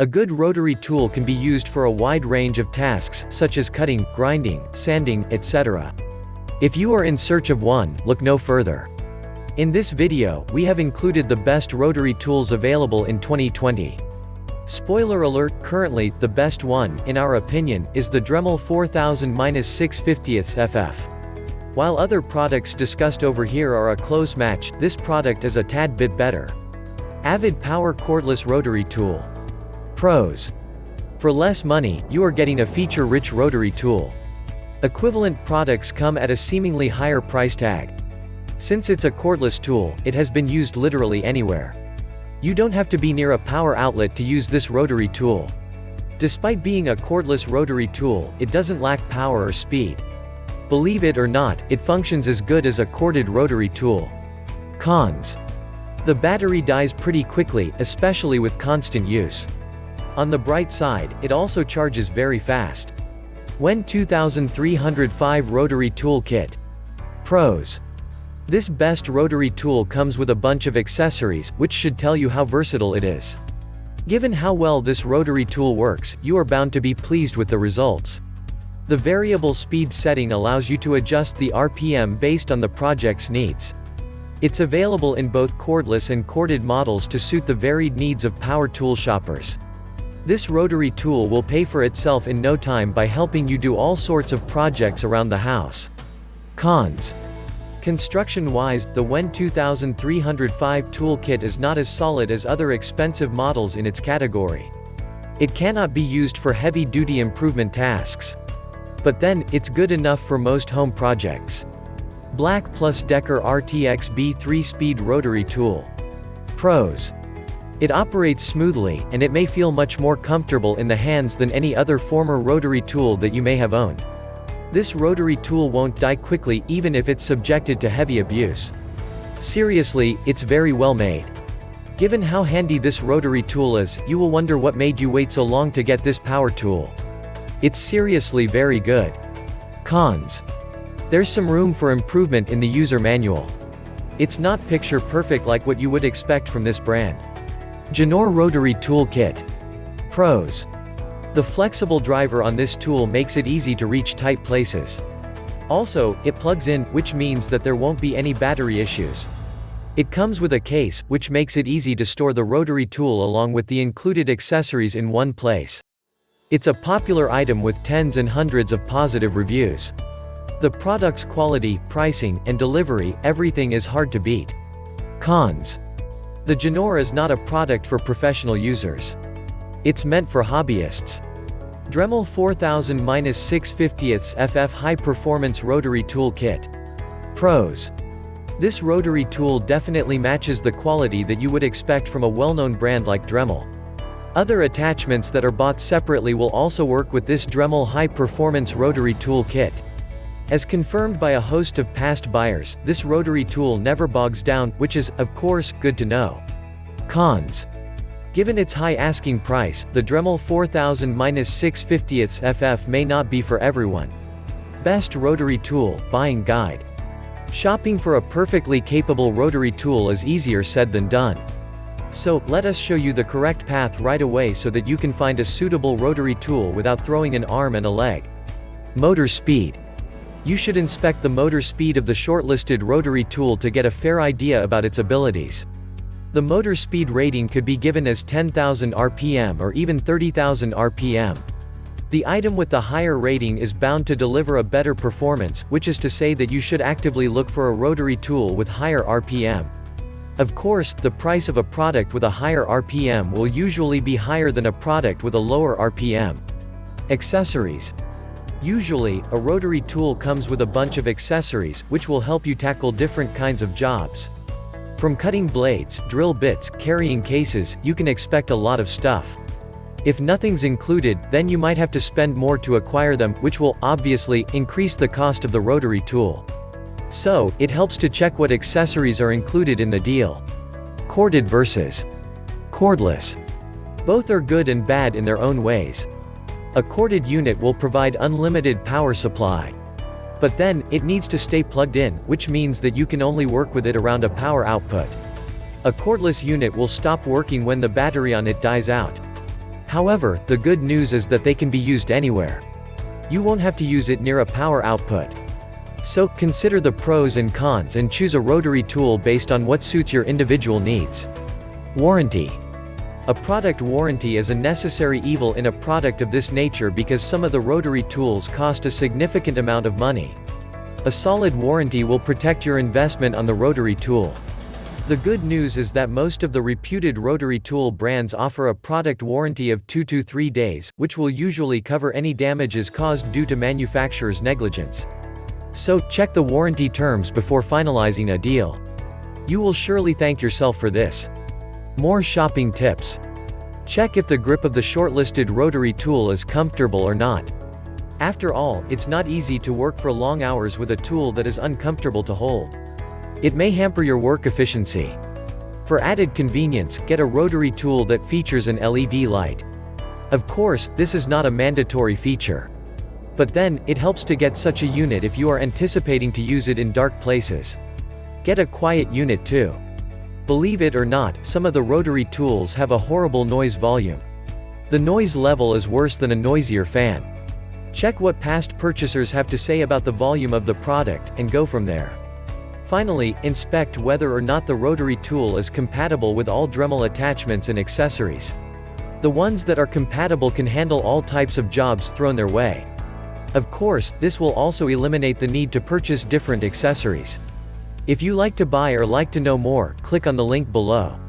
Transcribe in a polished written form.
A good rotary tool can be used for a wide range of tasks, such as cutting, grinding, sanding, etc. If you are in search of one, look no further. In this video, we have included the best rotary tools available in 2020. Spoiler alert, currently, the best one, in our opinion, is the Dremel 4000-650 FF. While other products discussed over here are a close match, this product is a tad bit better. Avid Power Cordless Rotary Tool. Pros. For less money, you are getting a feature-rich rotary tool. Equivalent products come at a seemingly higher price tag. Since it's a cordless tool, it has been used literally anywhere. You don't have to be near a power outlet to use this rotary tool. Despite being a cordless rotary tool, it doesn't lack power or speed. Believe it or not, it functions as good as a corded rotary tool. Cons. The battery dies pretty quickly, especially with constant use. On the bright side, it also charges very fast. WEN 2305 Rotary Tool Kit. Pros. This best rotary tool comes with a bunch of accessories, which should tell you how versatile it is. Given how well this rotary tool works, you are bound to be pleased with the results. The variable speed setting allows you to adjust the RPM based on the project's needs. It's available in both cordless and corded models to suit the varied needs of power tool shoppers. This rotary tool will pay for itself in no time by helping you do all sorts of projects around the house. Cons. Construction-wise, the WEN 2305 toolkit is not as solid as other expensive models in its category. It cannot be used for heavy-duty improvement tasks. But then, it's good enough for most home projects. BLACKDECKER RTX B 3-speed rotary tool. Pros. It operates smoothly, and it may feel much more comfortable in the hands than any other former rotary tool that you may have owned. This rotary tool won't die quickly even if it's subjected to heavy abuse. Seriously, it's very well made. Given how handy this rotary tool is, you will wonder what made you wait so long to get this power tool. It's seriously very good. Cons. There's some room for improvement in the user manual. It's not picture perfect like what you would expect from this brand. Janor Rotary Tool Kit. Pros. The flexible driver on this tool makes it easy to reach tight places. Also, it plugs in, which means that there won't be any battery issues. It comes with a case, which makes it easy to store the rotary tool along with the included accessories in one place. It's a popular item with tens and hundreds of positive reviews. The product's quality, pricing, and delivery, everything is hard to beat. Cons. The Janor is not a product for professional users. It's meant for hobbyists. Dremel 4000-650 FF High Performance Rotary Tool Kit. Pros. This rotary tool definitely matches the quality that you would expect from a well-known brand like Dremel. Other attachments that are bought separately will also work with this Dremel High Performance Rotary Tool Kit. As confirmed by a host of past buyers, this rotary tool never bogs down, which is, of course, good to know. Cons. Given its high asking price, the Dremel 4000-650 FF may not be for everyone. Best Rotary Tool, Buying Guide. Shopping for a perfectly capable rotary tool is easier said than done. So, let us show you the correct path right away so that you can find a suitable rotary tool without throwing an arm and a leg. Motor speed. You should inspect the motor speed of the shortlisted rotary tool to get a fair idea about its abilities. The motor speed rating could be given as 10,000 RPM or even 30,000 RPM. The item with the higher rating is bound to deliver a better performance, which is to say that you should actively look for a rotary tool with higher RPM. Of course, the price of a product with a higher RPM will usually be higher than a product with a lower RPM. Accessories. Usually, a rotary tool comes with a bunch of accessories, which will help you tackle different kinds of jobs. From cutting blades, drill bits, carrying cases, you can expect a lot of stuff. If nothing's included, then you might have to spend more to acquire them, which will, obviously, increase the cost of the rotary tool. So, it helps to check what accessories are included in the deal. Corded versus cordless. Both are good and bad in their own ways. A corded unit will provide unlimited power supply. But then, it needs to stay plugged in, which means that you can only work with it around a power output. A cordless unit will stop working when the battery on it dies out. However, the good news is that they can be used anywhere. You won't have to use it near a power output. So, consider the pros and cons and choose a rotary tool based on what suits your individual needs. Warranty. A product warranty is a necessary evil in a product of this nature because some of the rotary tools cost a significant amount of money. A solid warranty will protect your investment on the rotary tool. The good news is that most of the reputed rotary tool brands offer a product warranty of 2 to 3 days, which will usually cover any damages caused due to manufacturer's negligence. So, check the warranty terms before finalizing a deal. You will surely thank yourself for this. More shopping tips. Check if the grip of the shortlisted rotary tool is comfortable or not. After all, it's not easy to work for long hours with a tool that is uncomfortable to hold. It may hamper your work efficiency. For added convenience, get a rotary tool that features an LED light. Of course, this is not a mandatory feature. But then, it helps to get such a unit if you are anticipating to use it in dark places. Get a quiet unit too. Believe it or not, some of the rotary tools have a horrible noise volume. The noise level is worse than a noisier fan. Check what past purchasers have to say about the volume of the product, and go from there. Finally, inspect whether or not the rotary tool is compatible with all Dremel attachments and accessories. The ones that are compatible can handle all types of jobs thrown their way. Of course, this will also eliminate the need to purchase different accessories. If you like to buy or like to know more, click on the link below.